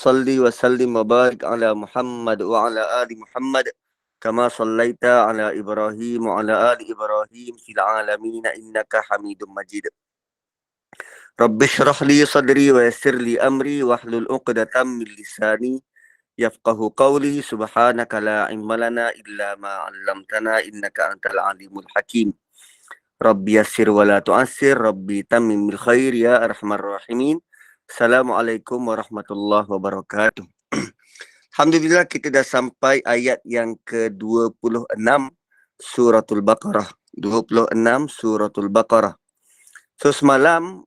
صلي وسلم وبارك على محمد وعلى آل محمد كما صليت على إبراهيم وعلى آل إبراهيم في العالمين إنك حميد مجيد. رب اشرح لي صدري ويسر لي أمري واحلل عقدة من لساني يفقه قولي. سبحانك لا علم لنا إلا ما علمتنا إنك أنت العليم الحكيم. ربي يسر ولا تعسر، ربي تمم بالخير يا أرحم الراحمين. Assalamualaikum warahmatullahi wabarakatuh. Alhamdulillah, kita dah sampai ayat yang ke-26 Suratul Baqarah. 26 Suratul Baqarah. So semalam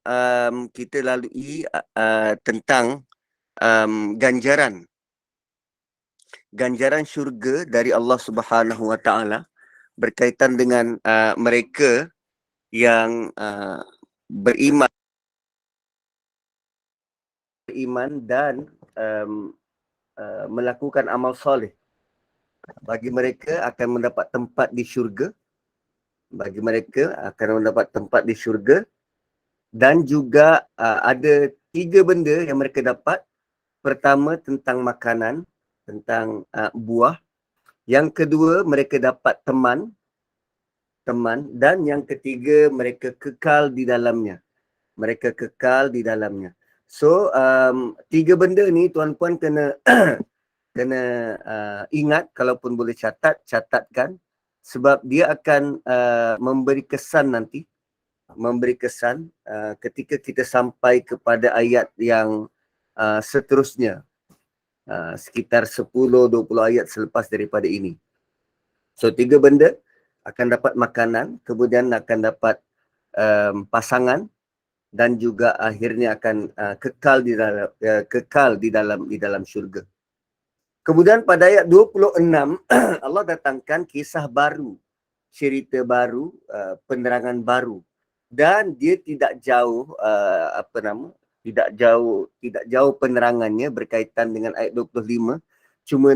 kita lalui tentang ganjaran syurga dari Allah Subhanahu Wa Taala berkaitan dengan mereka yang beriman dan melakukan amal soleh. Bagi mereka akan mendapat tempat di syurga. Dan juga ada 3 benda yang mereka dapat. Pertama, tentang makanan, tentang buah. Yang kedua, mereka dapat teman. Dan yang ketiga, mereka kekal di dalamnya. So, 3 benda ni tuan-puan kena ingat, kalaupun boleh catatkan, sebab dia akan memberi kesan nanti, ketika kita sampai kepada ayat yang seterusnya, sekitar 10-20 ayat selepas daripada ini. So 3 benda, akan dapat makanan, kemudian akan dapat pasangan, dan juga akhirnya akan kekal di dalam syurga. Kemudian pada ayat 26 Allah datangkan kisah baru, cerita baru, penerangan baru, dan dia tidak jauh tidak jauh penerangannya berkaitan dengan ayat 25, cuma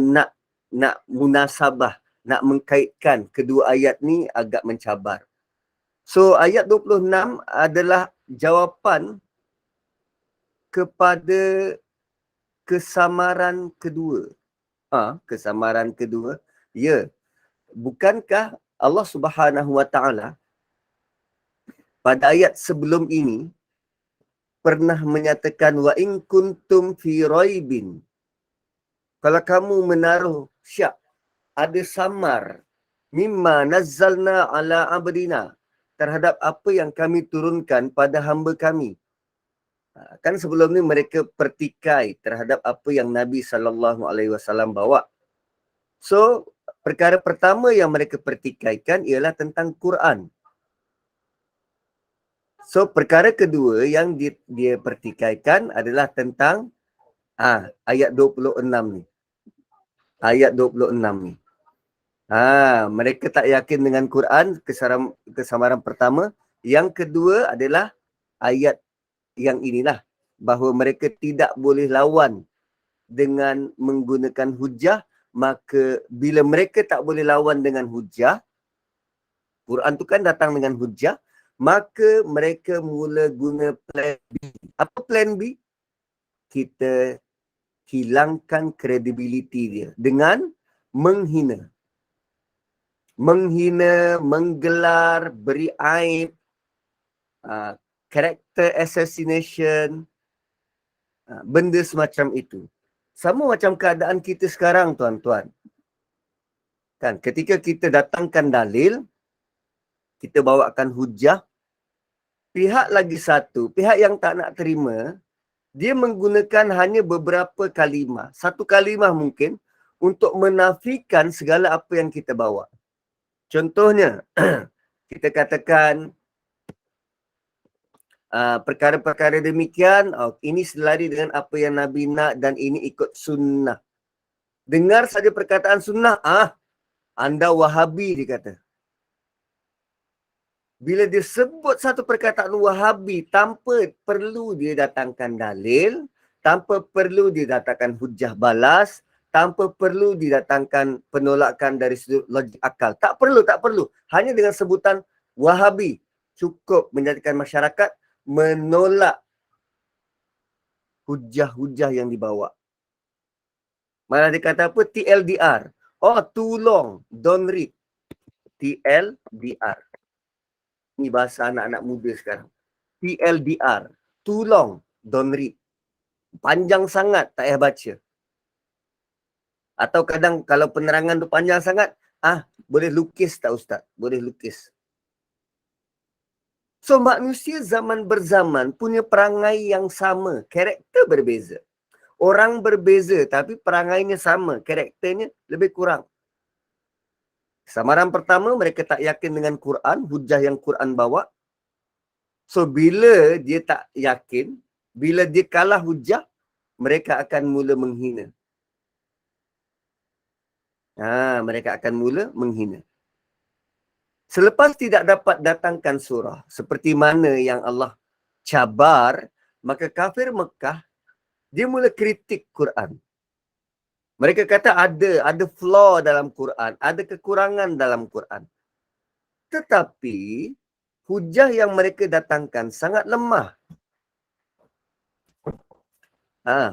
nak munasabah, nak mengkaitkan kedua ayat ni agak mencabar. So ayat 26 adalah jawapan kepada kesamaran kedua. Kesamaran kedua. Ya. Bukankah Allah Subhanahu Wa Taala pada ayat sebelum ini pernah menyatakan wa in kuntum fi raibin. Kalau kamu menaruh syak, ada samar, mimma nazzalna ala abdina, terhadap apa yang kami turunkan pada hamba kami. Kan sebelum ni mereka pertikai terhadap apa yang Nabi SAW bawa. So, perkara pertama yang mereka pertikaikan ialah tentang Quran. So, perkara kedua yang dia pertikaikan adalah tentang ayat 26 ni. Mereka tak yakin dengan Quran, kesamaran pertama. Yang kedua adalah ayat yang inilah, bahawa mereka tidak boleh lawan dengan menggunakan hujah. Maka bila mereka tak boleh lawan dengan hujah, Quran tu kan datang dengan hujah, maka mereka mula guna plan B. Apa plan B? Kita hilangkan kredibiliti dia dengan menghina, menggelar, beri aib, character assassination, benda semacam itu. Sama macam keadaan kita sekarang, tuan-tuan. Kan, ketika kita datangkan dalil, kita bawakan hujah, pihak lagi satu, pihak yang tak nak terima, dia menggunakan hanya beberapa kalimah, satu kalimah mungkin, untuk menafikan segala apa yang kita bawa. Contohnya, kita katakan perkara-perkara demikian, ini selari dengan apa yang Nabi nak dan ini ikut sunnah. Dengar saja perkataan sunnah, anda Wahabi, dia kata. Bila dia sebut satu perkataan Wahabi tanpa perlu dia datangkan dalil, tanpa perlu dia datangkan hujah balas, tanpa perlu didatangkan penolakan dari sudut logik akal. Tak perlu. Hanya dengan sebutan Wahabi cukup menjadikan masyarakat menolak hujah-hujah yang dibawa. Malah dia kata apa? TLDR. Oh, too long, don't read. TLDR. Ini bahasa anak-anak muda sekarang. TLDR. Too long, don't read. Panjang sangat, tak payah baca. Atau kadang kalau penerangan tu panjang sangat, boleh lukis tak Ustaz? Boleh lukis. So, manusia zaman berzaman punya perangai yang sama. Karakter berbeza. Orang berbeza tapi perangainya sama. Karakternya lebih kurang. Samaran pertama, mereka tak yakin dengan Quran, hujah yang Quran bawa. So, bila dia tak yakin, bila dia kalah hujah, mereka akan mula menghina. Mereka akan mula menghina. Selepas tidak dapat datangkan surah, seperti mana yang Allah cabar, maka kafir Mekah, dia mula kritik Quran. Mereka kata ada flaw dalam Quran, ada kekurangan dalam Quran. Tetapi hujah yang mereka datangkan sangat lemah.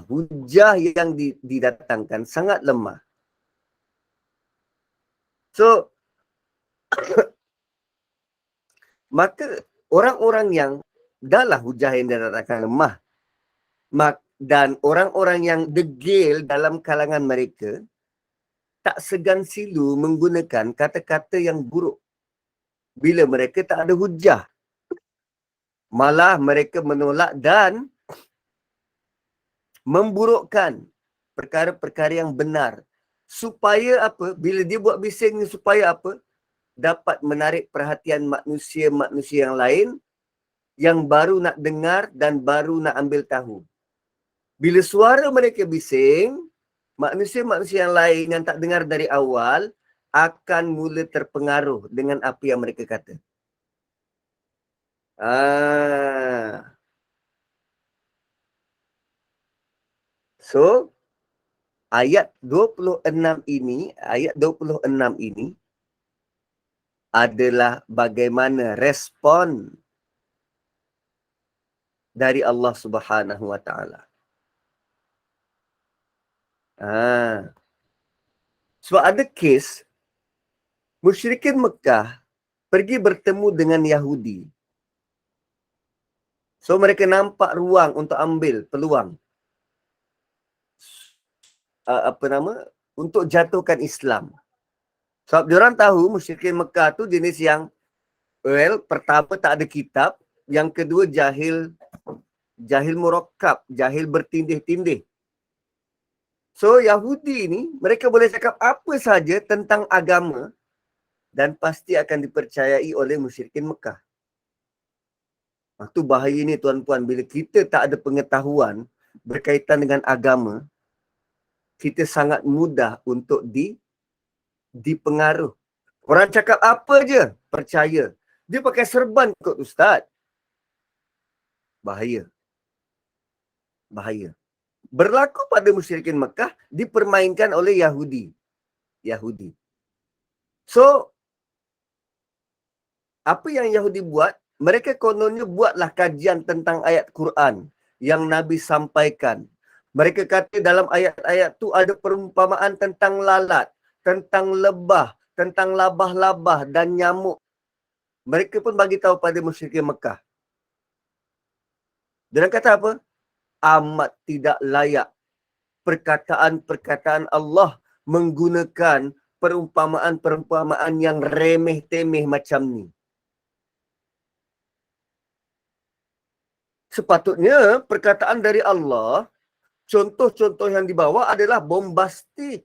Hujah yang didatangkan sangat lemah. So, maka orang-orang yang dahlah hujah yang didatangkan lemah, dan orang-orang yang degil dalam kalangan mereka tak segan silu menggunakan kata-kata yang buruk bila mereka tak ada hujah. Malah mereka menolak dan memburukkan perkara-perkara yang benar. Supaya apa? Bila dia buat bising ni, supaya apa? Dapat menarik perhatian manusia-manusia yang lain yang baru nak dengar dan baru nak ambil tahu. Bila suara mereka bising, manusia-manusia yang lain yang tak dengar dari awal akan mula terpengaruh dengan apa yang mereka kata. So, ayat 26 ini adalah bagaimana respon dari Allah Subhanahu wa taala. Sebab ada kes musyrikin Mekah pergi bertemu dengan Yahudi. So mereka nampak ruang untuk ambil peluang untuk jatuhkan Islam. Sebab diorang tahu musyrikin Mekah tu jenis yang pertama tak ada kitab, yang kedua jahil murakkab, jahil bertindih-tindih. So Yahudi ni mereka boleh cakap apa saja tentang agama dan pasti akan dipercayai oleh musyrikin Mekah. Itu bahaya ni tuan-puan, bila kita tak ada pengetahuan berkaitan dengan agama, kita sangat mudah untuk dipengaruh. Orang cakap apa je, percaya. Dia pakai serban kot Ustaz. Bahaya. Bahaya. Berlaku pada musyrikin Mekah, dipermainkan oleh Yahudi. So, apa yang Yahudi buat? Mereka kononnya buatlah kajian tentang ayat Quran yang Nabi sampaikan. Mereka kata dalam ayat-ayat tu ada perumpamaan tentang lalat, tentang lebah, tentang labah-labah dan nyamuk. Mereka pun bagi tahu pada musyrikin Mekah. Dia kata apa? Amat tidak layak perkataan-perkataan Allah menggunakan perumpamaan-perumpamaan yang remeh-temeh macam ni. Sepatutnya perkataan dari Allah, contoh-contoh yang dibawa adalah bombastik.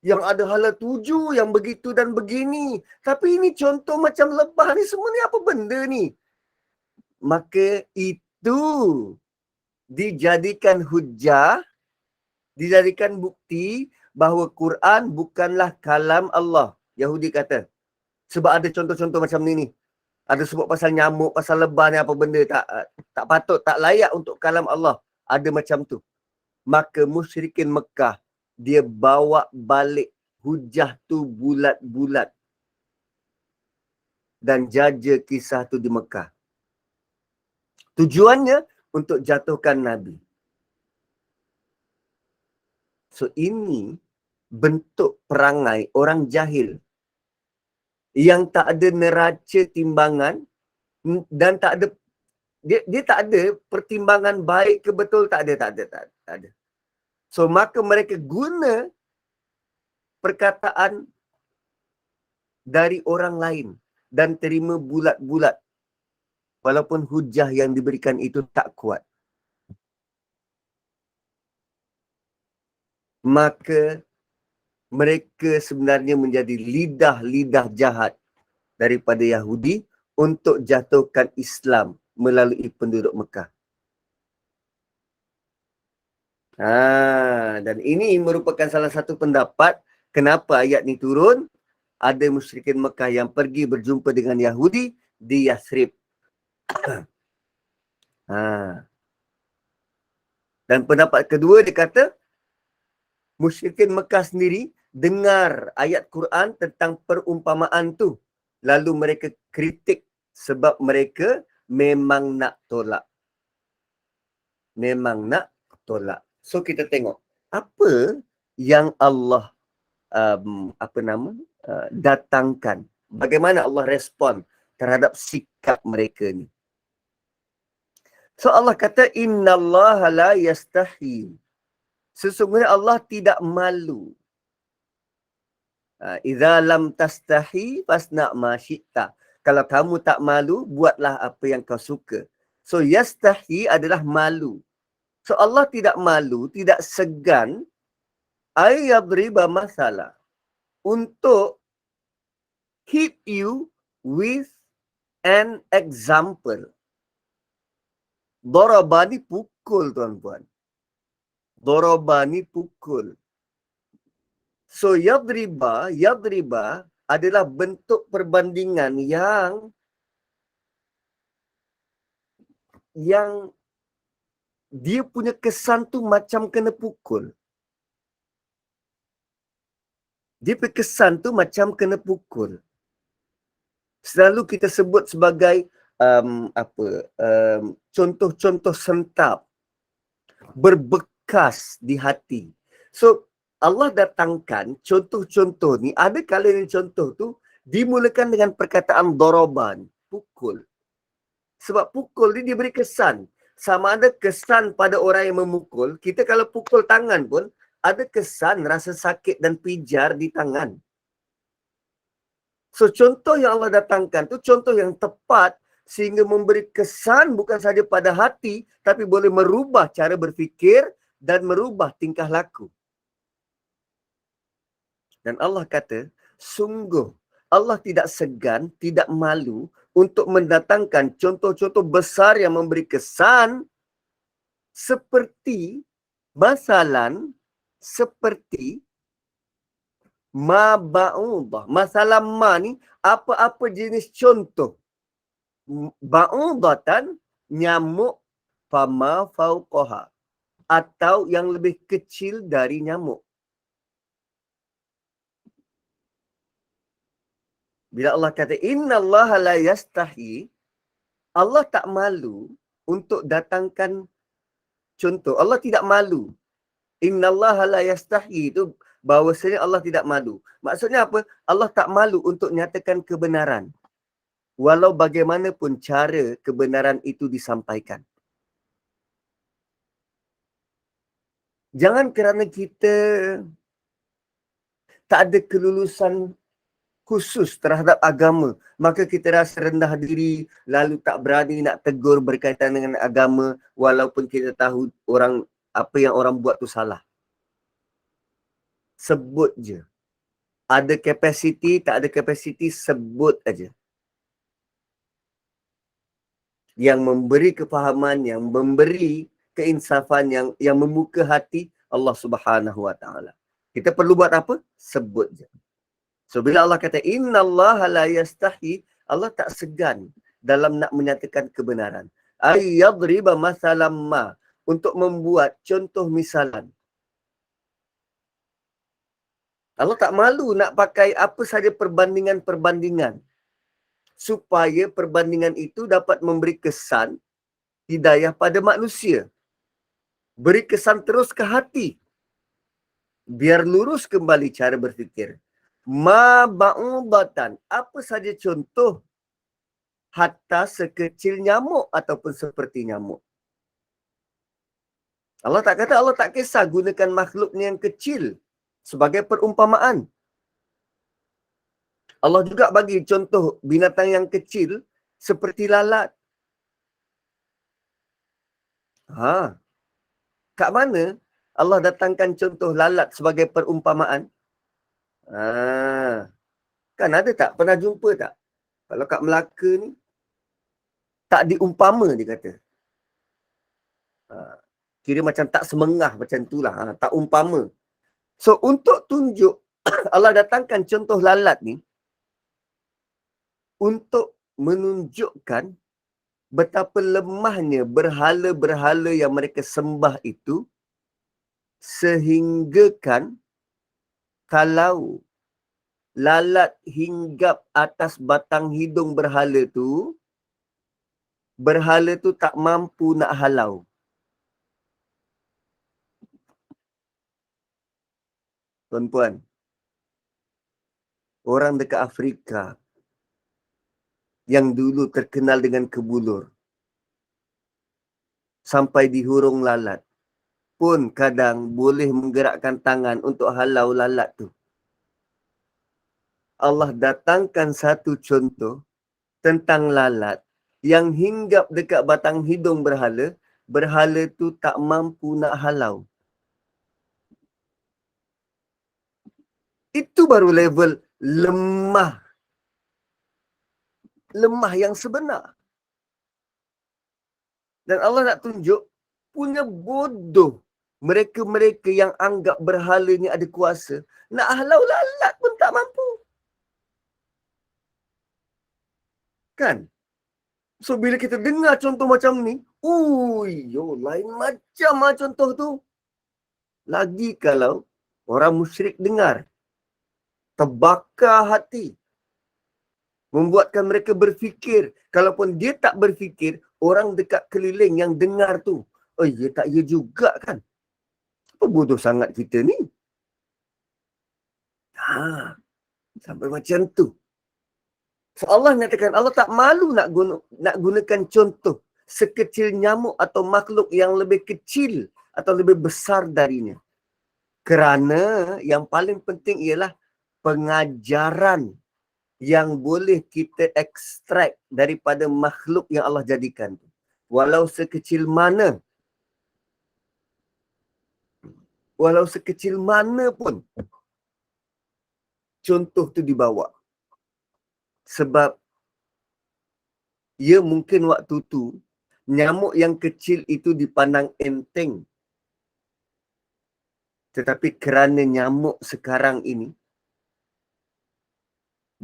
Yang ada hala tuju, yang begitu dan begini. Tapi ini contoh macam lebah ni, semua ni apa benda ni? Maka itu dijadikan hujah, dijadikan bukti bahawa Quran bukanlah kalam Allah. Yahudi kata. Sebab ada contoh-contoh macam ni. Ada sebut pasal nyamuk, pasal lebah ni apa benda tak patut, tak layak untuk kalam Allah. Ada macam tu. Maka musyrikin Mekah, dia bawa balik hujah tu bulat-bulat. Dan jaja kisah tu di Mekah. Tujuannya untuk jatuhkan Nabi. So ini bentuk perangai orang jahil yang tak ada neraca timbangan dan tak ada dia tak ada pertimbangan baik ke betul, tak ada. So maka mereka guna perkataan dari orang lain dan terima bulat-bulat walaupun hujah yang diberikan itu tak kuat. Maka mereka sebenarnya menjadi lidah-lidah jahat daripada Yahudi untuk jatuhkan Islam melalui penduduk Mekah. Dan ini merupakan salah satu pendapat kenapa ayat ni turun. Ada musyrikin Mekah yang pergi berjumpa dengan Yahudi di Yathrib. Dan pendapat kedua dia kata, musyrikin Mekah sendiri dengar ayat Quran tentang perumpamaan tu. Lalu mereka kritik sebab mereka memang nak tolak. Memang nak tolak. So kita tengok apa yang Allah datangkan. Bagaimana Allah respon terhadap sikap mereka ni. So Allah kata innallaha la yastahi. Sesungguhnya Allah tidak malu. Idza lam tastahi fasna' ma syi'ta. Kalau kamu tak malu, buatlah apa yang kau suka. So yastahi adalah malu. So Allah tidak malu, tidak segan ayyadriba masalah untuk hit you with an example. Daraba ni pukul, tuan-tuan. Daraba ni pukul. So yadriba adalah bentuk perbandingan yang dia punya kesan tu macam kena pukul. Dia punya kesan tu macam kena pukul. Selalu kita sebut sebagai contoh-contoh sentap, berbekas di hati. So Allah datangkan contoh-contoh ni, ada kalanya contoh tu dimulakan dengan perkataan doroban, pukul. Sebab pukul ni dia beri kesan. Sama ada kesan pada orang yang memukul, kita kalau pukul tangan pun, ada kesan rasa sakit dan pijar di tangan. So contoh yang Allah datangkan tu contoh yang tepat sehingga memberi kesan bukan saja pada hati, tapi boleh merubah cara berfikir dan merubah tingkah laku. Dan Allah kata, sungguh Allah tidak segan, tidak malu untuk mendatangkan contoh-contoh besar yang memberi kesan seperti seperti ma ba'udah. Masalah ma ni apa-apa jenis contoh. Ba'udatan nyamuk fama fauqaha atau yang lebih kecil dari nyamuk. Bila Allah kata innallaha la yastahi, Allah tak malu untuk datangkan contoh. Allah tidak malu. Innallaha la yastahi itu bahawasanya Allah tidak malu. Maksudnya apa? Allah tak malu untuk nyatakan kebenaran. Walau bagaimanapun cara kebenaran itu disampaikan. Jangan kerana kita tak ada kelulusan khusus terhadap agama, maka kita rasa rendah diri, lalu tak berani nak tegur berkaitan dengan agama, walaupun kita tahu apa yang orang buat tu salah. Sebut je. Ada kapasiti, tak ada kapasiti, sebut aja. Yang memberi kefahaman, yang memberi keinsafan, yang membuka hati Allah Subhanahu Wa Taala. Kita perlu buat apa? Sebut je. So bila Allah kata innallaha la yastahi, Allah tak segan dalam nak menyatakan kebenaran. Ay yadriba masalam ma, untuk membuat contoh misalan. Allah tak malu nak pakai apa saja perbandingan-perbandingan supaya perbandingan itu dapat memberi kesan hidayah pada manusia. Beri kesan terus ke hati. Biar lurus kembali cara berfikir. Ma ba'ubatan. Apa saja contoh hatta sekecil nyamuk ataupun seperti nyamuk. Allah tak kata, Allah tak kisah gunakan makhluknya yang kecil sebagai perumpamaan. Allah juga bagi contoh binatang yang kecil seperti lalat. Kat mana Allah datangkan contoh lalat sebagai perumpamaan? Kan ada tak? Pernah jumpa tak? Kalau kat Melaka ni, tak diumpama dia kata. Kira macam tak semengah macam tu lah. Tak umpama. So, untuk tunjuk Allah datangkan contoh lalat ni untuk menunjukkan betapa lemahnya berhala-berhala yang mereka sembah itu, sehinggakan kalau lalat hinggap atas batang hidung berhala tu tak mampu nak halau. Tuan-puan, orang dekat Afrika yang dulu terkenal dengan kebulur, sampai di hurung lalat, pun kadang boleh menggerakkan tangan untuk halau lalat tu. Allah datangkan satu contoh tentang lalat yang hinggap dekat batang hidung berhala, berhala tu tak mampu nak halau. Itu baru level lemah. Lemah yang sebenar. Dan Allah nak tunjuk, punya bodoh mereka-mereka yang anggap berhala ni ada kuasa. Nak halau lalat pun tak mampu. Kan? So, bila kita dengar contoh macam ni, lain macam contoh tu. Lagi kalau orang musyrik dengar, terbakar hati. Membuatkan mereka berfikir. Kalaupun dia tak berfikir, orang dekat keliling yang dengar tu, ya tak ya juga kan? Apa bodoh sangat kita ni? Sampai macam tu. So Allah nyatakan, Allah tak malu nak gunakan contoh sekecil nyamuk atau makhluk yang lebih kecil atau lebih besar darinya. Kerana yang paling penting ialah pengajaran yang boleh kita ekstrak daripada makhluk yang Allah jadikan. Walau sekecil mana. Walau sekecil mana pun contoh tu dibawa. Sebab ya mungkin waktu tu nyamuk yang kecil itu dipandang enteng. Tetapi kerana nyamuk sekarang ini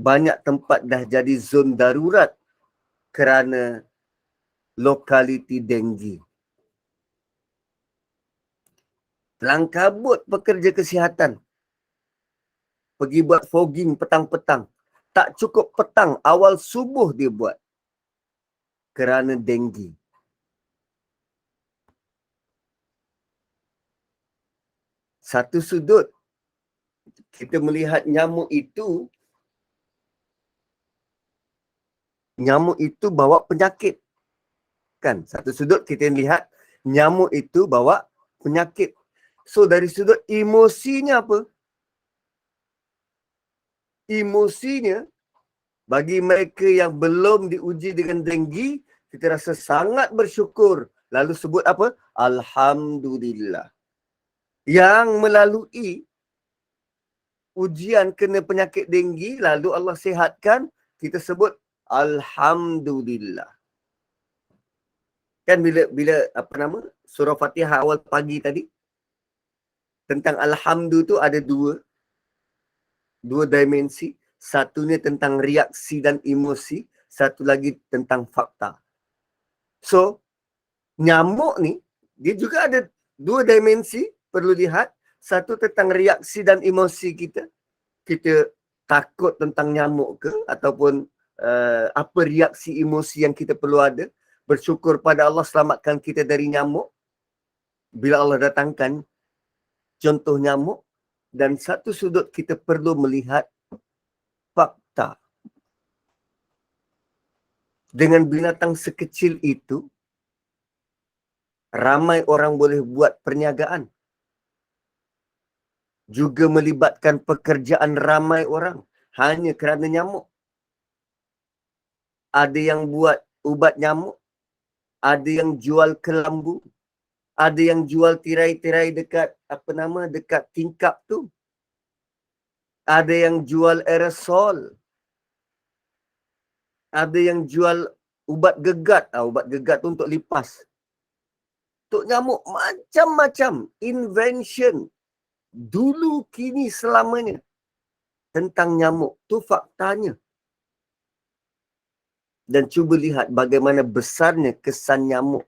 banyak tempat dah jadi zon darurat kerana lokaliti denggi. Langkabut pekerja kesihatan pergi buat fogging petang-petang. Tak cukup petang, awal subuh dia buat. Kerana denggi. Satu sudut, kita melihat nyamuk itu bawa penyakit. Kan? Satu sudut kita lihat nyamuk itu bawa penyakit. So dari sudut emosinya apa? Emosinya bagi mereka yang belum diuji dengan denggi, kita rasa sangat bersyukur. Lalu sebut apa? Alhamdulillah. Yang melalui ujian kena penyakit denggi, lalu Allah sihatkan, kita sebut Alhamdulillah. Kan bila surah Fatihah awal pagi tadi, tentang Alhamdulillah tu ada dua dimensi. Satunya tentang reaksi dan emosi, satu lagi tentang fakta. So, nyamuk ni, dia juga ada dua dimensi, perlu lihat. Satu tentang reaksi dan emosi kita. Kita takut tentang nyamuk ke? Ataupun apa reaksi emosi yang kita perlu ada? Bersyukur pada Allah selamatkan kita dari nyamuk. Bila Allah datangkan contoh nyamuk, Dan satu sudut kita perlu melihat fakta. Dengan binatang sekecil itu, ramai orang boleh buat perniagaan. Juga melibatkan pekerjaan ramai orang hanya kerana nyamuk. Ada yang buat ubat nyamuk, ada yang jual kelambu, ada yang jual tirai-tirai dekat dekat tingkap tu. Ada yang jual aerosol. Ada yang jual ubat gegat. Ubat gegat tu untuk lipas. Untuk nyamuk, macam-macam invention. Dulu, kini, selamanya. Tentang nyamuk. Tu faktanya. Dan cuba lihat bagaimana besarnya kesan nyamuk.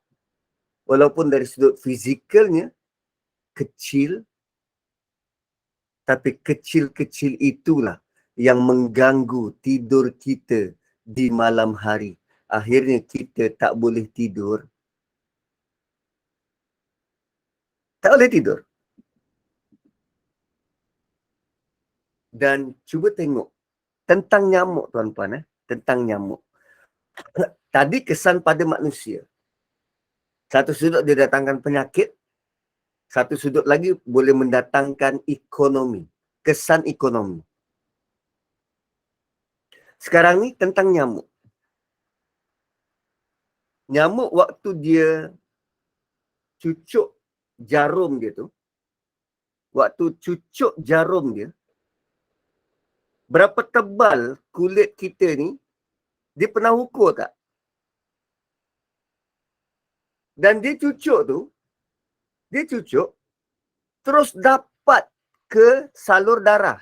Walaupun dari sudut fizikalnya, kecil. Tapi kecil-kecil itulah yang mengganggu tidur kita di malam hari. Akhirnya kita tak boleh tidur. Tak boleh tidur. Dan cuba tengok tentang nyamuk, tuan-puan. Tentang nyamuk. Tadi kesan pada manusia. Satu sudut dia datangkan penyakit. Satu sudut lagi boleh mendatangkan ekonomi. Kesan ekonomi. Sekarang ni tentang nyamuk. Nyamuk waktu dia cucuk jarum dia tu, waktu cucuk jarum dia, berapa tebal kulit kita ni, dia pernah ukur tak? Dan dia cucuk tu, dia cucuk, terus dapat ke salur darah.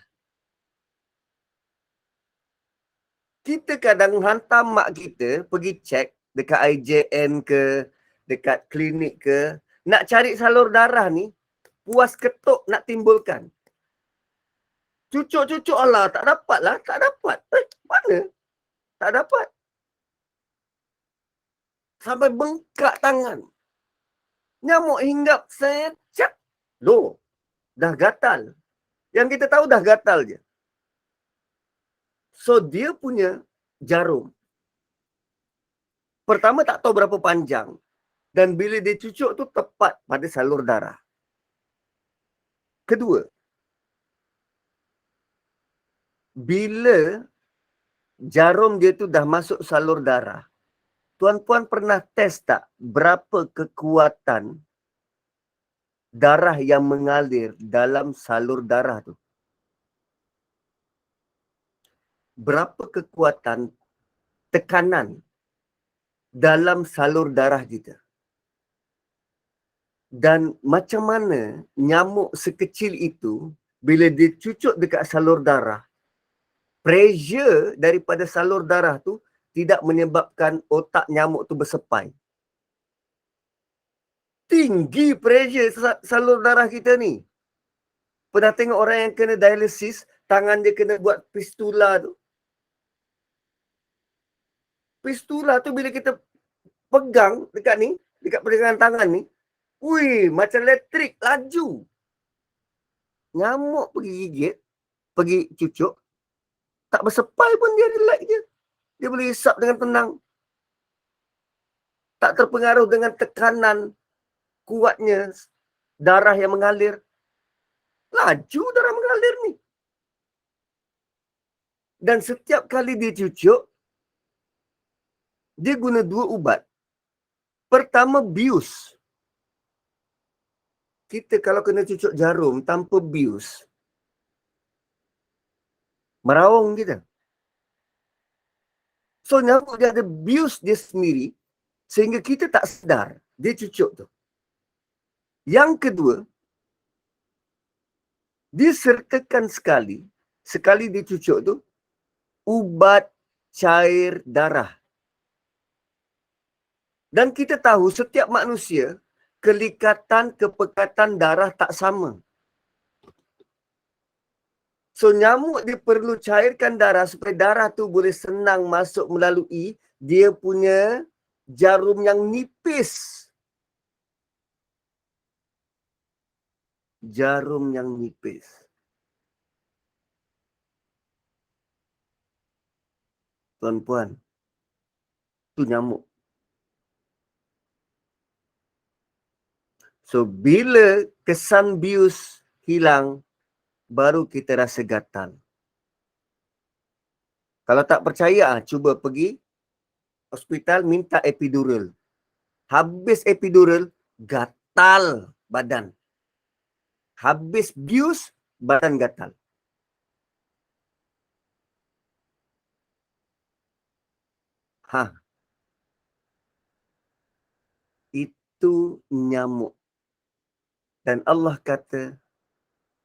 Kita kadang hantar mak kita pergi cek dekat IJN ke, dekat klinik ke, nak cari salur darah ni, puas ketuk nak timbulkan. Cucuk-cucuk, Allah, tak dapat lah, tak dapat. Mana? Tak dapat. Sampai bengkak tangan. Nyamuk hinggap secak. Loh, dah gatal. Yang kita tahu dah gatal je. So, dia punya jarum. Pertama, tak tahu berapa panjang. Dan bila dia cucuk tu tepat pada salur darah. Kedua, bila jarum dia tu dah masuk salur darah, tuan-puan pernah test tak berapa kekuatan darah yang mengalir dalam salur darah tu? Berapa kekuatan tekanan dalam salur darah kita? Dan macam mana nyamuk sekecil itu, bila dia cucuk dekat salur darah, pressure daripada salur darah tu tidak menyebabkan otak nyamuk tu bersepai. Tinggi pressure salur darah kita ni. Pernah tengok orang yang kena dialisis, tangan dia kena buat fistula tu. Fistula tu bila kita pegang dekat ni, dekat pegangan tangan ni, macam elektrik, laju. Nyamuk pergi gigit, pergi cucuk, tak bersepai pun dia relax je. Dia boleh hisap dengan tenang. Tak terpengaruh dengan tekanan kuatnya darah yang mengalir. Laju darah mengalir ni. Dan setiap kali dia cucuk, dia guna 2 ubat. Pertama, bius. Kita kalau kena cucuk jarum tanpa bius, merawang kita. So, nyamuk dia ada bius dia sendiri, sehingga kita tak sedar dia cucuk tu. Yang kedua, disertakan sekali dia cucuk tu, ubat cair darah. Dan kita tahu setiap manusia, kelikatan, kepekatan darah tak sama. So, nyamuk dia perlu cairkan darah supaya darah tu boleh senang masuk melalui dia punya jarum yang nipis. Jarum yang nipis. tuan-puan. Itu nyamuk. So, bila kesan bius hilang, baru kita rasa gatal. Kalau tak percaya, cuba pergi hospital minta epidural. Habis epidural, gatal badan. Habis bius, badan gatal. Itu nyamuk. Dan Allah kata,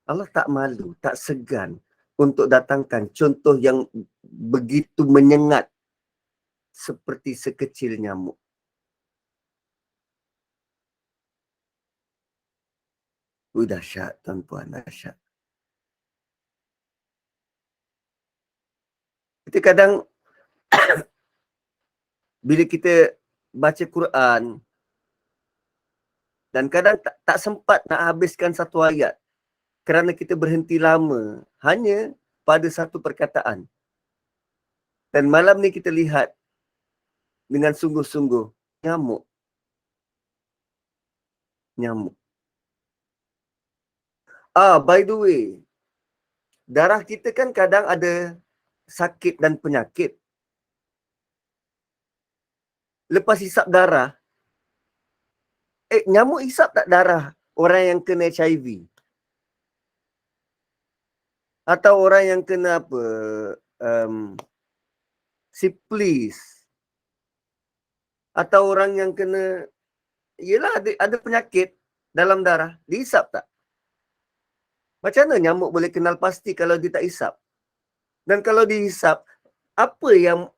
Allah tak malu, tak segan untuk datangkan contoh yang begitu menyengat seperti sekecil nyamuk. Dahsyat, tuan-puan, dahsyat. Kita kadang, bila kita baca Quran, dan kadang tak sempat nak habiskan satu ayat, kerana kita berhenti lama, hanya pada satu perkataan. Dan malam ni kita lihat, dengan sungguh-sungguh, nyamuk. Nyamuk. By the way, darah kita kan kadang ada sakit dan penyakit. Lepas hisap darah, nyamuk hisap tak darah orang yang kena HIV? Atau orang yang kena apa? Siplis. Atau orang yang kena, yelah ada penyakit dalam darah, dihisap tak? Macam mana nyamuk boleh kenal pasti kalau dia tak hisap? Dan kalau dihisap, apa yang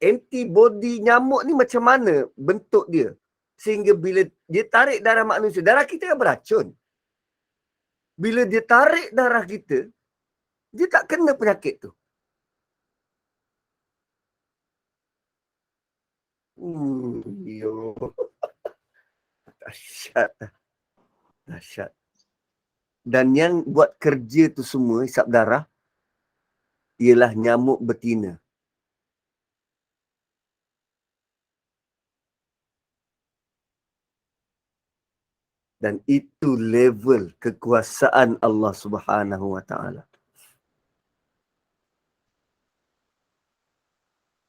antibody nyamuk ni macam mana bentuk dia? Sehingga bila dia tarik darah manusia, darah kita kan beracun. Bila dia tarik darah kita, dia tak kena penyakit tu. Yo. Dahsyat. Dahsyat. Dan yang buat kerja tu semua, hisap darah, ialah nyamuk betina. Dan itu level kekuasaan Allah Subhanahu Wa Taala.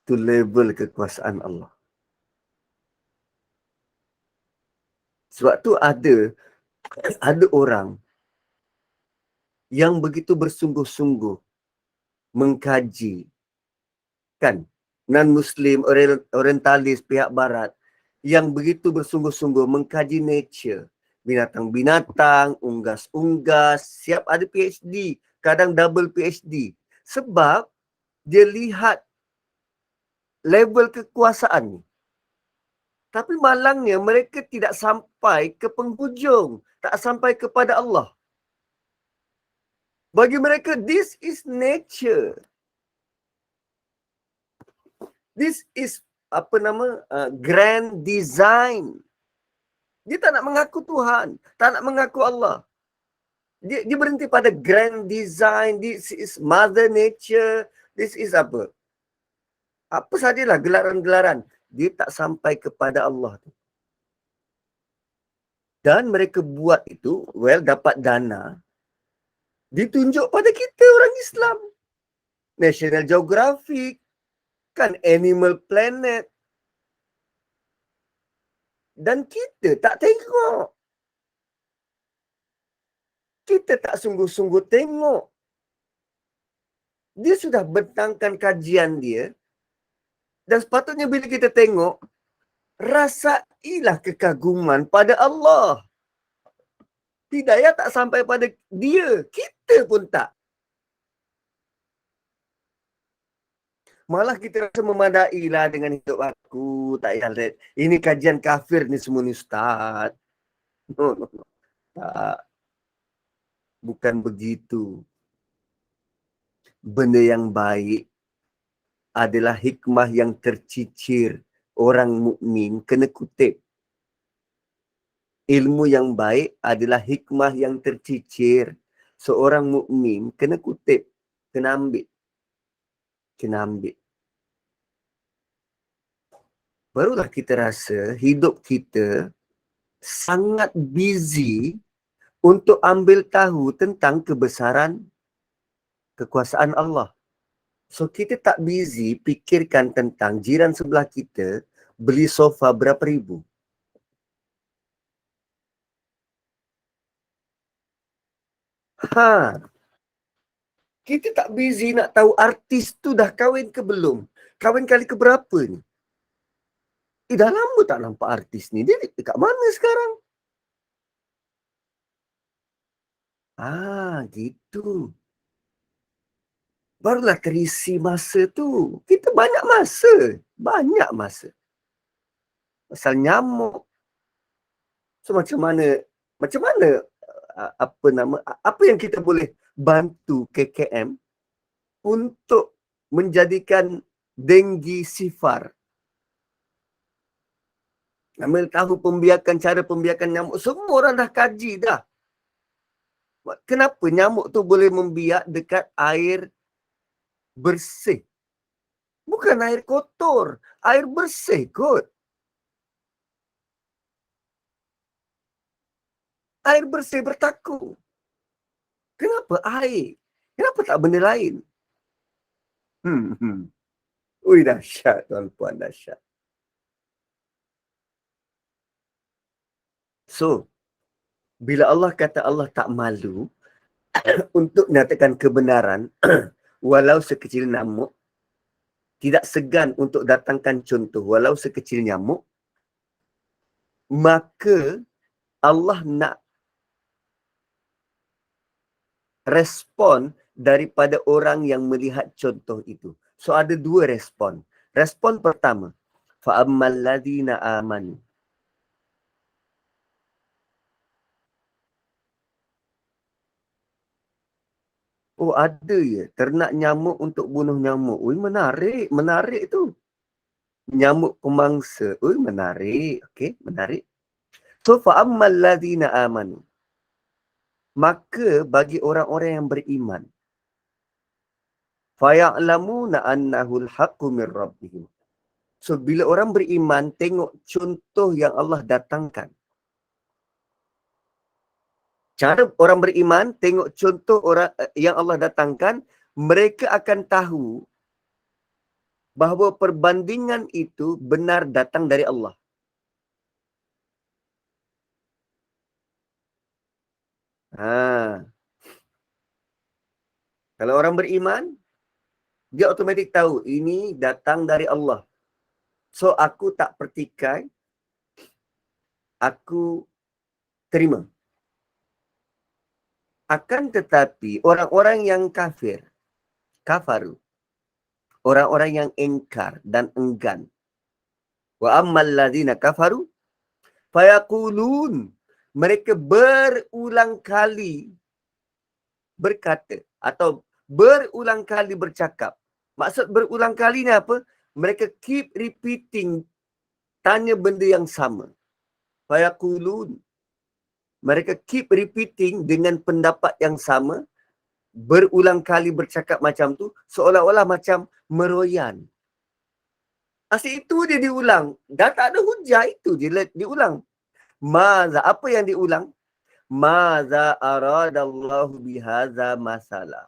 Itu level kekuasaan Allah. Sebab tu ada orang yang begitu bersungguh-sungguh mengkaji, kan, non-Muslim, orientalis, pihak barat, yang begitu bersungguh-sungguh mengkaji nature, binatang-binatang, unggas-unggas, siap ada PhD, kadang double PhD. Sebab dia lihat level kekuasaan ni. Tapi malangnya mereka tidak sampai ke penghujung, tak sampai kepada Allah. Bagi mereka, this is nature. This is grand design. Dia tak nak mengaku Tuhan, tak nak mengaku Allah. Dia berhenti pada grand design. This is mother nature. This is apa? Apa sajalah gelaran-gelaran. Dia tak sampai kepada Allah tu. Dan mereka buat itu, dapat dana. Ditunjuk pada kita orang Islam. National Geographic, kan, Animal Planet. Dan kita tak tengok. Kita tak sungguh-sungguh tengok. Dia sudah bentangkan kajian dia. Dan sepatutnya bila kita tengok, rasailah kekaguman pada Allah. Hidayah tak sampai pada dia. Kita pun tak. Malah kita rasa memadailah dengan hidup aku. Tak payah lihat. Ini kajian kafir ni semua ni, Ustaz. No. Tak. Bukan begitu. Benda yang baik adalah hikmah yang tercicir. Orang mukmin kena kutip. Ilmu yang baik adalah hikmah yang tercicir. Seorang mukmin kena kutip. Kena ambil. barulah kita rasa hidup kita sangat busy untuk ambil tahu tentang kebesaran kekuasaan Allah. So, kita tak busy fikirkan tentang jiran sebelah kita beli sofa berapa ribu. Kita tak busy nak tahu artis tu dah kahwin ke belum. Kahwin kali ke berapa ni. Dah lama tak nampak artis ni. Dia dekat mana sekarang? Gitu. Barulah terisi masa tu. Kita banyak masa. Banyak masa. Pasal nyamuk. So, macam mana apa yang kita boleh bantu KKM untuk menjadikan denggi sifar. Ambil tahu cara pembiakan nyamuk. Semua orang dah kaji dah. Kenapa nyamuk tu boleh membiak dekat air bersih? Bukan air kotor. Air bersih kot. Air bersih bertakung. Kenapa air? Kenapa tak benda lain? Ui, dahsyat tuan-puan, dahsyat. So, bila Allah kata Allah tak malu untuk menyatakan kebenaran walau sekecil nyamuk, tidak segan untuk datangkan contoh walau sekecil nyamuk, maka Allah nak respon daripada orang yang melihat contoh itu. So, ada dua respon. Respon pertama, fa'ammal ladina amanu. Oh, ada ya. Ternak nyamuk untuk bunuh nyamuk. Ui, menarik. Menarik tu. Nyamuk pemangsa. Ui, menarik. Okey, menarik. So, fa'ammal ladina amanu. Maka bagi orang-orang yang beriman, faya'lamuna annahul haqqu min rabbihim. So, bila orang beriman, tengok contoh yang Allah datangkan. Cara orang beriman, tengok contoh orang yang Allah datangkan, mereka akan tahu bahawa perbandingan itu benar datang dari Allah. Kalau orang beriman, dia automatik tahu ini datang dari Allah. So, aku tak pertikai, aku terima. Akan tetapi, orang-orang yang kafaru, orang-orang yang engkar dan enggan. Wa ammal ladzina kafaru fayaqulun, mereka berulang kali berkata atau berulang kali bercakap. Maksud berulang kali ni apa? Mereka keep repeating, tanya benda yang sama. Fayaqulun, mereka keep repeating dengan pendapat yang sama, berulang kali bercakap macam tu, seolah-olah macam meroyan. Asyik itu dia diulang. Dah tak ada hujah, itu dia diulang. Maza, apa yang diulang? Maza aradallahu bihaza masalah.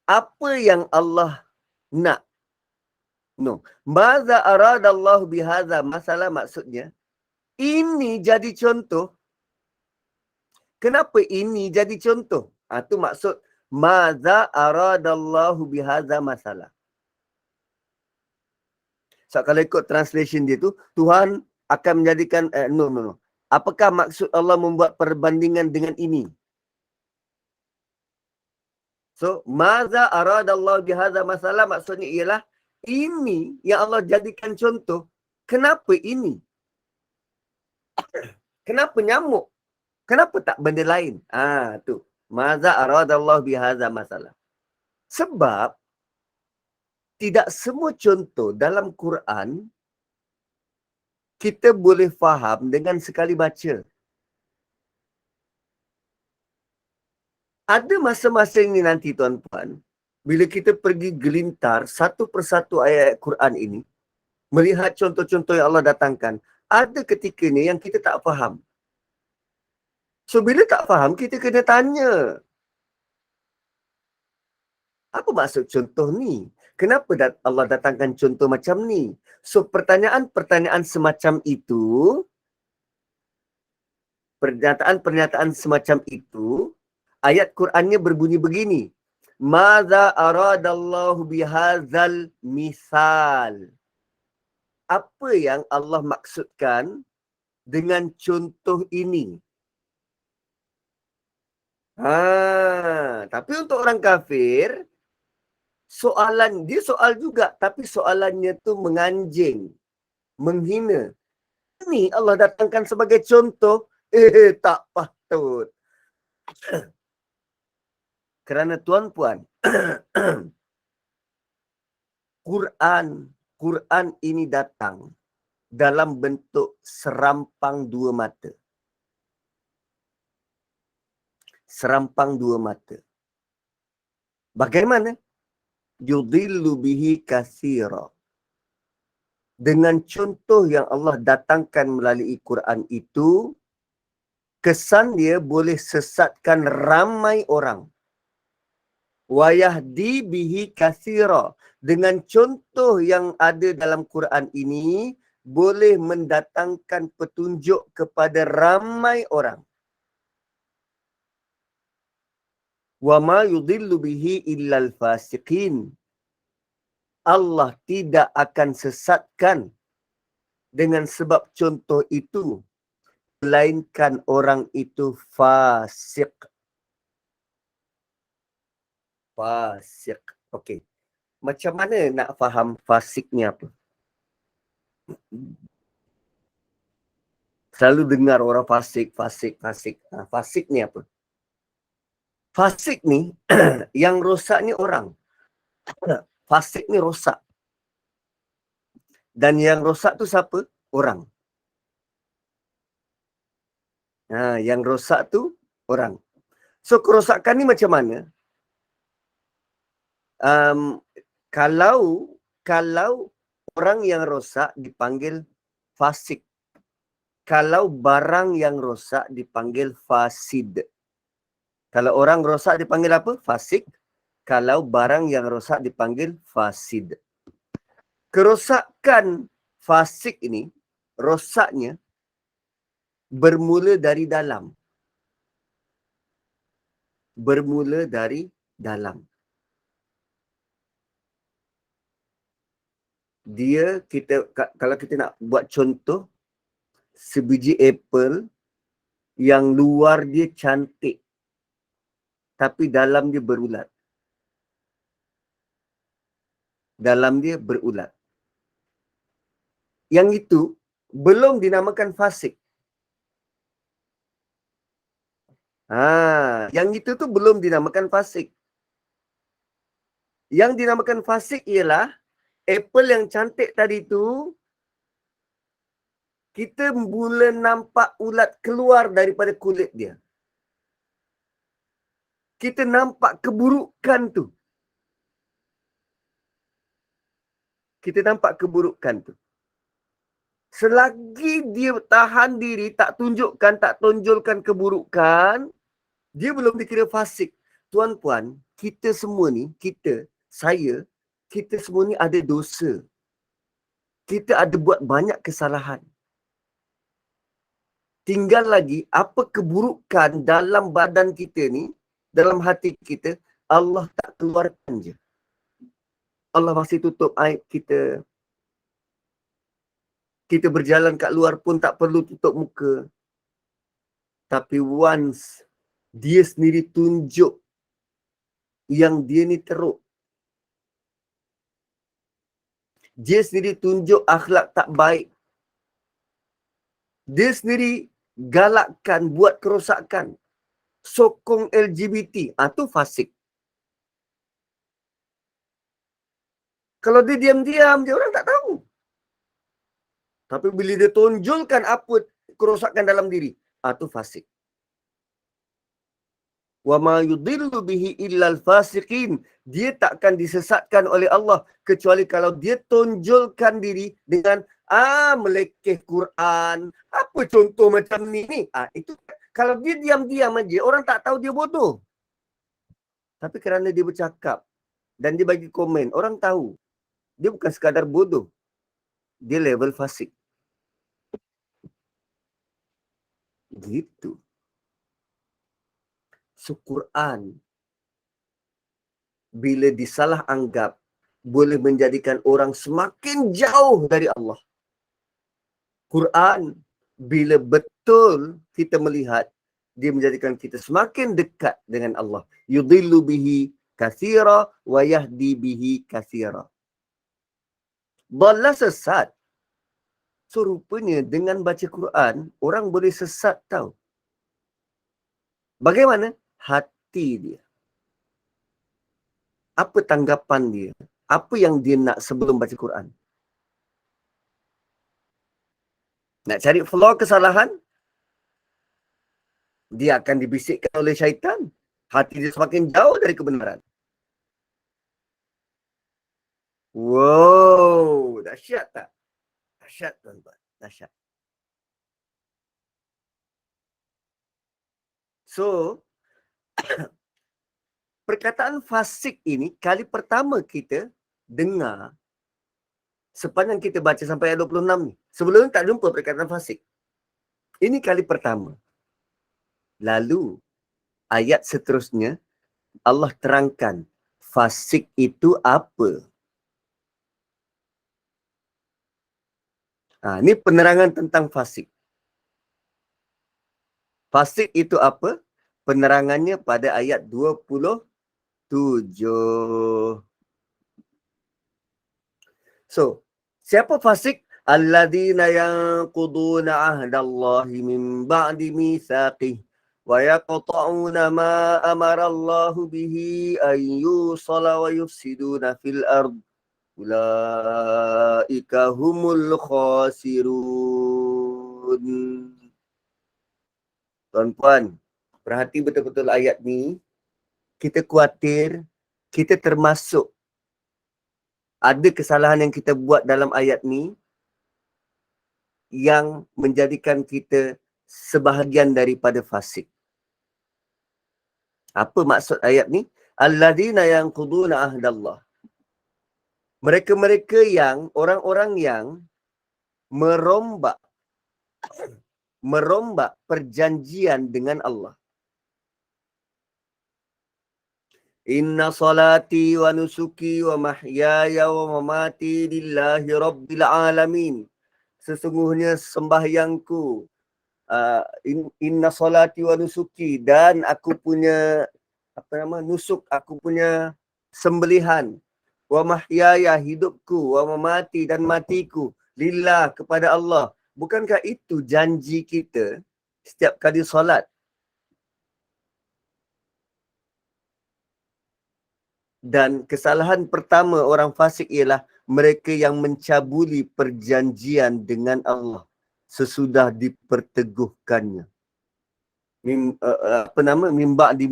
Apa yang Allah nak? No. Maza aradallahu bihaza masalah, maksudnya ini jadi contoh. Kenapa ini jadi contoh? Itu maksud maza aradallahu bihaza masalah. So, kalau ikut translation dia tu, Tuhan akan menjadikan no. Apakah maksud Allah membuat perbandingan dengan ini? So, maza aradallahu bihaza masalah, maksudnya ialah ini yang Allah jadikan contoh. Kenapa ini? Kenapa nyamuk? Kenapa tak benda lain? Tu. Maza aradallahu bihaza masalah. Sebab tidak semua contoh dalam Quran kita boleh faham dengan sekali baca. Ada masa-masa ini nanti tuan-puan, bila kita pergi gelintar satu persatu ayat Quran ini, Melihat contoh-contoh yang Allah datangkan. Ada ketikanya yang kita tak faham. So, bila tak faham, kita kena tanya. Apa maksud contoh ni? Kenapa Allah datangkan contoh macam ni? So, pertanyaan-pertanyaan semacam itu, pernyataan-pernyataan semacam itu, ayat Qurannya berbunyi begini. Madza aradallahu bihadzal misal. Apa yang Allah maksudkan dengan contoh ini? Tapi untuk orang kafir, soalan dia soal juga, tapi soalannya tu menganjing, menghina. Ini Allah datangkan sebagai contoh, tak patut. Kerana tuan-puan, Quran ini datang dalam bentuk serampang dua mata. Serampang dua mata. Bagaimana? Yudhillu bihi katsira. Dengan contoh yang Allah datangkan melalui Quran itu, kesan dia boleh sesatkan ramai orang. Wa yahdi bihi katsira. Dengan contoh yang ada dalam Quran ini, boleh mendatangkan petunjuk kepada ramai orang. Wa ma yudhillu bihi illal fasiqin. Allah tidak akan sesatkan dengan sebab contoh itu, melainkan orang itu fasik. Fasik. Okey. Macam mana nak faham fasik ni apa? Selalu dengar orang fasik. Fasik ni apa? Fasik ni, yang rosak ni orang. Fasik ni rosak. Dan yang rosak tu siapa? Orang. Yang rosak tu orang. So, kerosakan ni macam mana? Kalau orang yang rosak dipanggil fasik. Kalau barang yang rosak dipanggil fasid. Kalau orang rosak dipanggil apa? Fasik. Kalau barang yang rosak dipanggil fasid. Kerosakan fasik ini, rosaknya bermula dari dalam. Bermula dari dalam. Kalau kita nak buat contoh, sebiji apple yang luar dia cantik, tapi dalam dia berulat. Dalam dia berulat. Yang itu belum dinamakan fasik. Yang itu tu belum dinamakan fasik. Yang dinamakan fasik ialah apple yang cantik tadi tu, kita mula nampak ulat keluar daripada kulit dia. Kita nampak keburukan tu. Kita nampak keburukan tu. Selagi dia tahan diri, tak tunjukkan, tak tonjolkan keburukan, dia belum dikira fasik. Tuan-puan, kita semua ni, kita semua ni ada dosa. Kita ada buat banyak kesalahan. Tinggal lagi, apa keburukan dalam badan kita ni, dalam hati kita, Allah tak keluarkan je. Allah masih tutup aib kita. Kita berjalan kat luar pun tak perlu tutup muka. Tapi once dia sendiri tunjuk yang dia ni teruk, dia sendiri tunjuk akhlak tak baik, dia sendiri galakkan buat kerosakan, sokong LGBT, tu fasik. Kalau dia diam-diam, dia orang tak tahu. Tapi bila dia tonjolkan apa kerosakan dalam diri, tu fasik. Wa ma yudillu bihi illal fasiqin. Dia takkan disesatkan oleh Allah kecuali kalau dia tonjolkan diri dengan melekeh Quran. Apa contoh macam ni? Itu kalau dia diam-diam aja, orang tak tahu dia bodoh. Tapi kerana dia bercakap dan dia bagi komen, orang tahu. Dia bukan sekadar bodoh. Dia level fasik. Gitu. So, Quran bila disalah anggap boleh menjadikan orang semakin jauh dari Allah. Quran bila betul kita melihat, dia menjadikan kita semakin dekat dengan Allah. Yudillu bihi katsira wa yahdi bihi katsira. Dhalla sesat. So rupanya dengan baca Quran, orang boleh sesat tahu. Bagaimana? Hati dia. Apa tanggapan dia? Apa yang dia nak sebelum baca Quran? Nak cari flaw, kesalahan? Dia akan dibisikkan oleh syaitan. Hati dia semakin jauh dari kebenaran. Wow, dahsyat tak? Dahsyat tuan-tuan, dahsyat. So, perkataan fasik ini kali pertama kita dengar sepanjang kita baca sampai ayat 26 ni. Sebelum ni tak jumpa perkataan fasik. Ini kali pertama. Lalu, ayat seterusnya, Allah terangkan fasik itu apa. Ini penerangan tentang fasik. Fasik itu apa? Penerangannya pada ayat 27. So, siapa fasik? Alladzina yanquduna ahdallahi min ba'di mitsaqih wa yaqta'una ma amara Allahu bihi an yusala wa yufsiduna fil ard. Ulaika humul khasirun. Tuan-puan, perhati betul-betul ayat ni. Kita khawatir kita termasuk ada kesalahan yang kita buat dalam ayat ni yang menjadikan kita sebahagian daripada fasik. Apa maksud ayat ni? Alladzina yanquduna ahdallah. Mereka-mereka yang, orang-orang yang merombak perjanjian dengan Allah. Inna salati wa nusuki wa mahyaya wa mamati lillahi rabbil alamin. Sesungguhnya sembahyangku, inna salati wa nusuki, dan aku punya nusuk, aku punya sembelihan, wa mahyaya, hidupku, wa mamati, dan matiku, lillah, kepada Allah. Bukankah itu janji kita setiap kali solat? Dan kesalahan pertama orang fasik ialah mereka yang mencabuli perjanjian dengan Allah sesudah diperteguhkannya. Mimba di